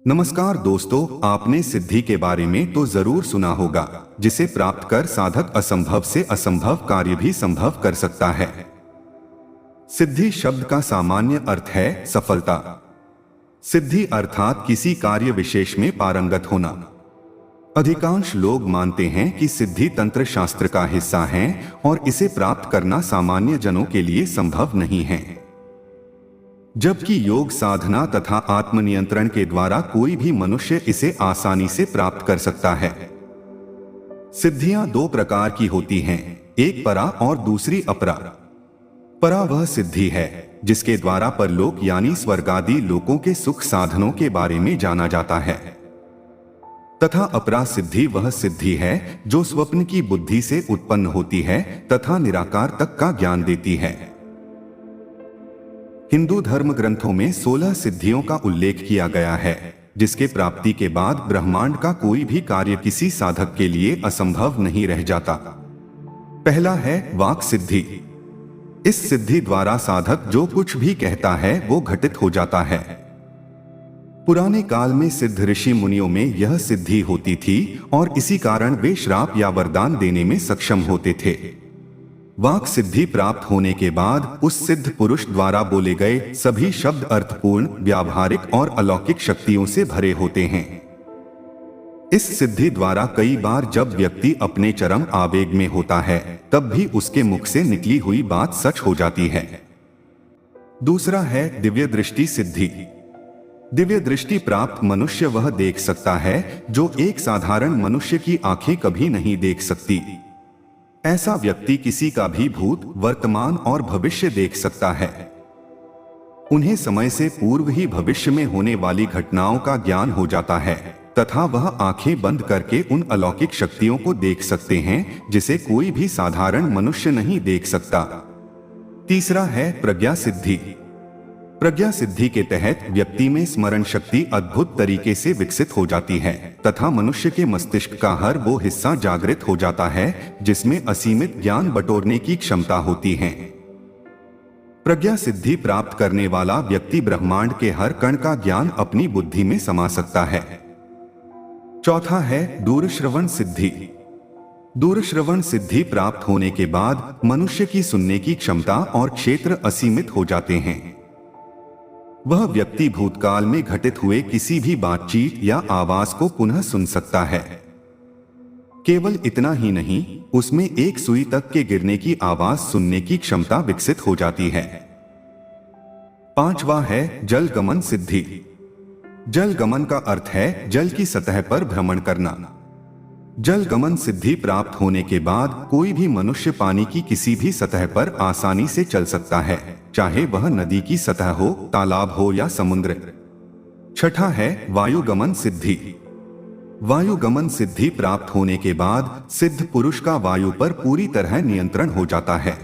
नमस्कार दोस्तों, आपने सिद्धि के बारे में तो जरूर सुना होगा, जिसे प्राप्त कर साधक असंभव से असंभव कार्य भी संभव कर सकता है। सिद्धि शब्द का सामान्य अर्थ है सफलता। सिद्धि अर्थात किसी कार्य विशेष में पारंगत होना। अधिकांश लोग मानते हैं कि सिद्धि तंत्र शास्त्र का हिस्सा है और इसे प्राप्त करना सामान्य जनों के लिए संभव नहीं है, जबकि योग साधना तथा आत्मनियंत्रण के द्वारा कोई भी मनुष्य इसे आसानी से प्राप्त कर सकता है। सिद्धियां दो प्रकार की होती हैं, एक परा और दूसरी अपरा। परा वह सिद्धि है जिसके द्वारा परलोक यानी स्वर्ग आदि लोकों के सुख साधनों के बारे में जाना जाता है, तथा अपरा सिद्धि वह सिद्धि है जो स्वप्न की बुद्धि से उत्पन्न होती है तथा निराकार तक का ज्ञान देती है। हिंदू धर्म ग्रंथों में 16 सिद्धियों का उल्लेख किया गया है, जिसके प्राप्ति के बाद ब्रह्मांड का कोई भी कार्य किसी साधक के लिए असंभव नहीं रह जाता। पहला है वाक सिद्धि। इस सिद्धि द्वारा साधक जो कुछ भी कहता है वो घटित हो जाता है। पुराने काल में सिद्ध ऋषि मुनियों में यह सिद्धि होती थी और इसी कारण वे श्राप या वरदान देने में सक्षम होते थे। वाक सिद्धि प्राप्त होने के बाद उस सिद्ध पुरुष द्वारा बोले गए सभी शब्द अर्थपूर्ण, व्यावहारिक और अलौकिक शक्तियों से भरे होते हैं। इस सिद्धि द्वारा कई बार जब व्यक्ति अपने चरम आवेग में होता है तब भी उसके मुख से निकली हुई बात सच हो जाती है। दूसरा है दिव्य दृष्टि सिद्धि। दिव्य दृष्टि प्राप्त मनुष्य वह देख सकता है जो एक साधारण मनुष्य की आंखें कभी नहीं देख सकती। ऐसा व्यक्ति किसी का भी भूत, वर्तमान और भविष्य देख सकता है। उन्हें समय से पूर्व ही भविष्य में होने वाली घटनाओं का ज्ञान हो जाता है तथा वह आंखें बंद करके उन अलौकिक शक्तियों को देख सकते हैं जिसे कोई भी साधारण मनुष्य नहीं देख सकता। तीसरा है प्रज्ञा सिद्धि। प्रज्ञा सिद्धि के तहत व्यक्ति में स्मरण शक्ति अद्भुत तरीके से विकसित हो जाती है तथा मनुष्य के मस्तिष्क का हर वो हिस्सा जागृत हो जाता है जिसमें असीमित ज्ञान बटोरने की क्षमता होती है। प्रज्ञा सिद्धि प्राप्त करने वाला व्यक्ति ब्रह्मांड के हर कण का ज्ञान अपनी बुद्धि में समा सकता है। चौथा है दूरश्रवण सिद्धि। दूरश्रवण सिद्धि प्राप्त होने के बाद मनुष्य की सुनने की क्षमता और क्षेत्र असीमित हो जाते हैं। वह व्यक्ति भूतकाल में घटित हुए किसी भी बातचीत या आवाज को पुनः सुन सकता है। केवल इतना ही नहीं, उसमें एक सुई तक के गिरने की आवाज सुनने की क्षमता विकसित हो जाती है। पांचवा है जल गमन सिद्धि। जल गमन का अर्थ है जल की सतह पर भ्रमण करना। जल गमन सिद्धि प्राप्त होने के बाद कोई भी मनुष्य पानी की किसी भी सतह पर आसानी से चल सकता है, चाहे वह नदी की सतह हो, तालाब हो या समुद्र। छठा है वायुगमन सिद्धि। वायुगमन सिद्धि प्राप्त होने के बाद सिद्ध पुरुष का वायु पर पूरी तरह नियंत्रण हो जाता है।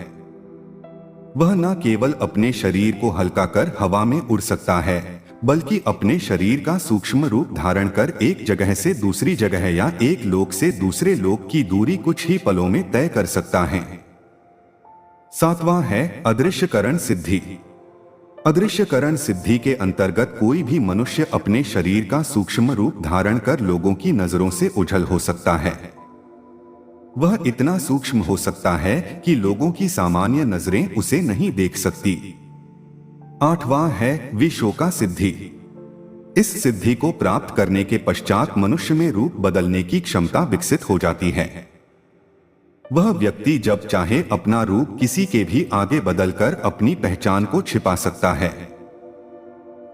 वह न केवल अपने शरीर को हल्का कर हवा में उड़ सकता है, बल्कि अपने शरीर का सूक्ष्म रूप धारण कर एक जगह से दूसरी जगह या एक लोक से दूसरे लोक की दूरी कुछ ही पलों में तय कर सकता है। सातवां है अदृश्यकरण सिद्धि। अदृश्यकरण सिद्धि के अंतर्गत कोई भी मनुष्य अपने शरीर का सूक्ष्म रूप धारण कर लोगों की नजरों से ओझल हो सकता है। वह इतना सूक्ष्म हो सकता है कि लोगों की सामान्य नजरें उसे नहीं देख सकती। आठवां है विशोका सिद्धि। इस सिद्धि को प्राप्त करने के पश्चात मनुष्य में रूप बदलने की क्षमता विकसित हो जाती है। वह व्यक्ति जब चाहे अपना रूप किसी के भी आगे बदलकर अपनी पहचान को छिपा सकता है।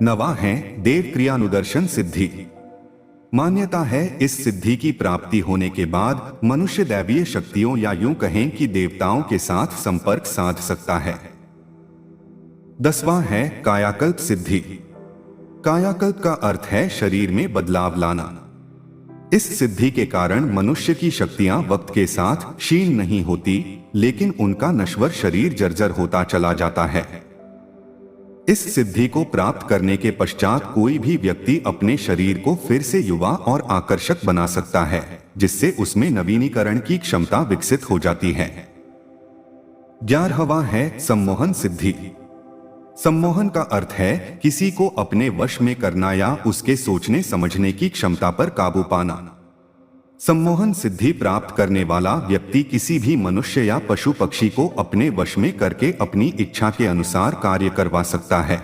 नवा है देव क्रियानुदर्शन सिद्धि। मान्यता है इस सिद्धि की प्राप्ति होने के बाद मनुष्य दैवीय शक्तियों या यूं कहें कि देवताओं के साथ संपर्क साध सकता है। दसवां है कायाकल्प सिद्धि। कायाकल्प का अर्थ है शरीर में बदलाव लाना। इस सिद्धि के कारण मनुष्य की शक्तियां वक्त के साथ क्षीण नहीं होती, लेकिन उनका नश्वर शरीर जर्जर होता चला जाता है। इस सिद्धि को प्राप्त करने के पश्चात कोई भी व्यक्ति अपने शरीर को फिर से युवा और आकर्षक बना सकता है, जिससे उसमें नवीनीकरण की क्षमता विकसित हो जाती है। 11वां है सम्मोहन सिद्धि। सम्मोहन का अर्थ है किसी को अपने वश में करना या उसके सोचने समझने की क्षमता पर काबू पाना। सम्मोहन सिद्धि प्राप्त करने वाला व्यक्ति किसी भी मनुष्य या पशु पक्षी को अपने वश में करके अपनी इच्छा के अनुसार कार्य करवा सकता है।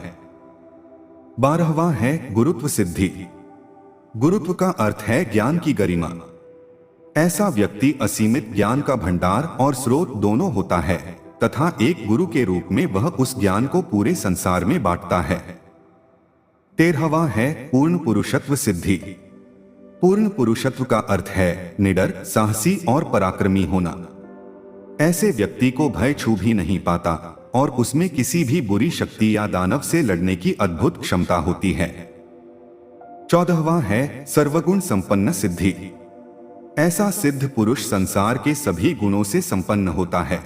12वां है गुरुत्व सिद्धि। गुरुत्व का अर्थ है ज्ञान की गरिमा। ऐसा व्यक्ति असीमित ज्ञान का भंडार और स्रोत दोनों होता है तथा एक गुरु के रूप में वह उस ज्ञान को पूरे संसार में बांटता है। 13वां है पूर्ण पुरुषत्व सिद्धि। पूर्ण पुरुषत्व का अर्थ है निडर, साहसी और पराक्रमी होना। ऐसे व्यक्ति को भय छू भी नहीं पाता और उसमें किसी भी बुरी शक्ति या दानव से लड़ने की अद्भुत क्षमता होती है। 14वां है सर्वगुण संपन्न सिद्धि। ऐसा सिद्ध पुरुष संसार के सभी गुणों से संपन्न होता है।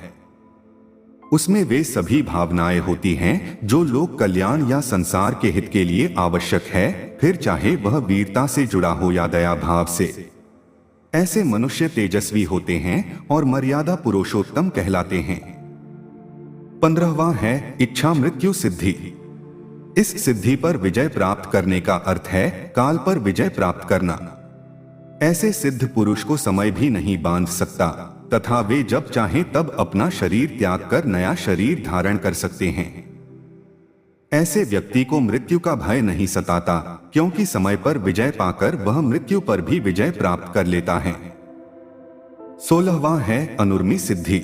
उसमें वे सभी भावनाएं होती हैं जो लोक कल्याण या संसार के हित के लिए आवश्यक है, फिर चाहे वह वीरता से जुड़ा हो या दया भाव से। ऐसे मनुष्य तेजस्वी होते हैं और मर्यादा पुरुषोत्तम कहलाते हैं। 15वां है इच्छा मृत्यु सिद्धि। इस सिद्धि पर विजय प्राप्त करने का अर्थ है काल पर विजय प्राप्त करना। ऐसे सिद्ध पुरुष को समय भी नहीं बांध सकता तथा वे जब चाहें तब अपना शरीर त्याग कर नया शरीर धारण कर सकते हैं। ऐसे व्यक्ति को मृत्यु का भय नहीं सताता क्योंकि समय पर विजय पाकर वह मृत्यु पर भी विजय प्राप्त कर लेता है। 16वां है अनुर्मी सिद्धि।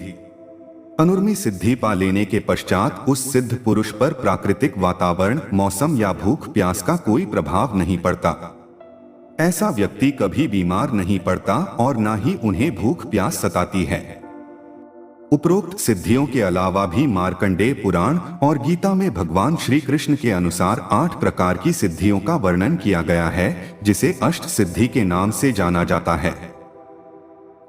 अनुर्मी सिद्धि पा लेने के पश्चात उस सिद्ध पुरुष पर प्राकृतिक वातावरण, मौसम या भूख प्यास का कोई प्रभाव नहीं पड़ता। ऐसा व्यक्ति कभी बीमार नहीं पड़ता और ना ही उन्हें भूख प्यास सताती है। उपरोक्त सिद्धियों के अलावा भी मार्कंडेय पुराण और गीता में भगवान श्री कृष्ण के अनुसार 8 प्रकार की सिद्धियों का वर्णन किया गया है, जिसे अष्ट सिद्धि के नाम से जाना जाता है।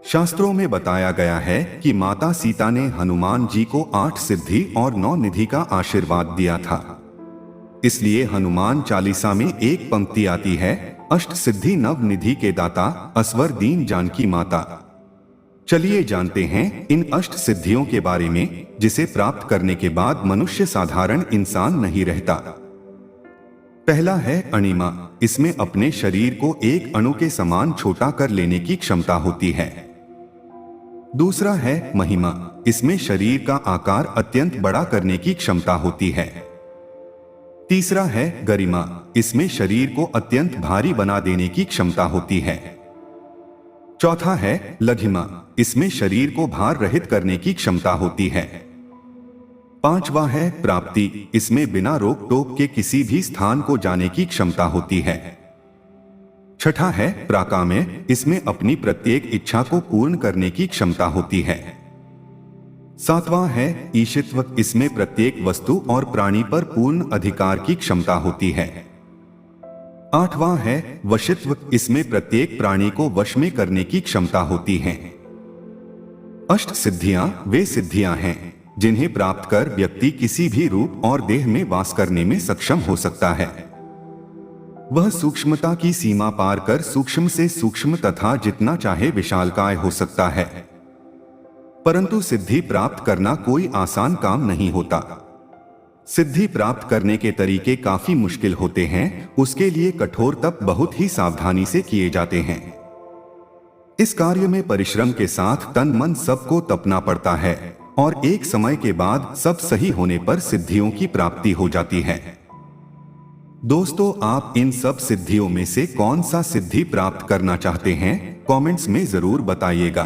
शास्त्रों में बताया गया है कि माता सीता ने हनुमान जी को 8 सिद्धि और 9 निधि का आशीर्वाद दिया था। इसलिए हनुमान चालीसा में एक पंक्ति आती है, अष्ट सिद्धि नव निधि के दाता, असवर दीन जानकी माता। चलिए जानते हैं इन अष्ट सिद्धियों के बारे में, जिसे प्राप्त करने के बाद मनुष्य साधारण इंसान नहीं रहता। पहला है अणिमा। इसमें अपने शरीर को एक अणु के समान छोटा कर लेने की क्षमता होती है। दूसरा है महिमा। इसमें शरीर का आकार अत्यंत बड़ा करने की क्षमता होती है। तीसरा है गरिमा। इसमें शरीर को अत्यंत भारी बना देने की क्षमता होती है। चौथा है लघिमा। इसमें शरीर को भार रहित करने की क्षमता होती है। 5वां है प्राप्ति। इसमें बिना रोक टोक के किसी भी स्थान को जाने की क्षमता होती है। 6ठा है प्राकाम्य। इसमें अपनी प्रत्येक इच्छा को पूर्ण करने की क्षमता होती है। 7वां है ईशित्व। इसमें प्रत्येक वस्तु और प्राणी पर पूर्ण अधिकार की क्षमता होती है। 8वां है वशित्व। इसमें प्रत्येक प्राणी को वश में करने की क्षमता होती है। अष्ट सिद्धियां वे सिद्धियां हैं जिन्हें प्राप्त कर व्यक्ति किसी भी रूप और देह में वास करने में सक्षम हो सकता है। वह सूक्ष्मता की सीमा पार कर सूक्ष्म से सूक्ष्म तथा जितना चाहे विशालकाय हो सकता है। परंतु सिद्धि प्राप्त करना कोई आसान काम नहीं होता। सिद्धि प्राप्त करने के तरीके काफी मुश्किल होते हैं। उसके लिए कठोर तप बहुत ही सावधानी से किए जाते हैं। इस कार्य में परिश्रम के साथ तन मन सबको तपना पड़ता है और एक समय के बाद सब सही होने पर सिद्धियों की प्राप्ति हो जाती है। दोस्तों, आप इन सब सिद्धियों में से कौन सा सिद्धि प्राप्त करना चाहते हैं, कमेंट्स में जरूर बताइएगा।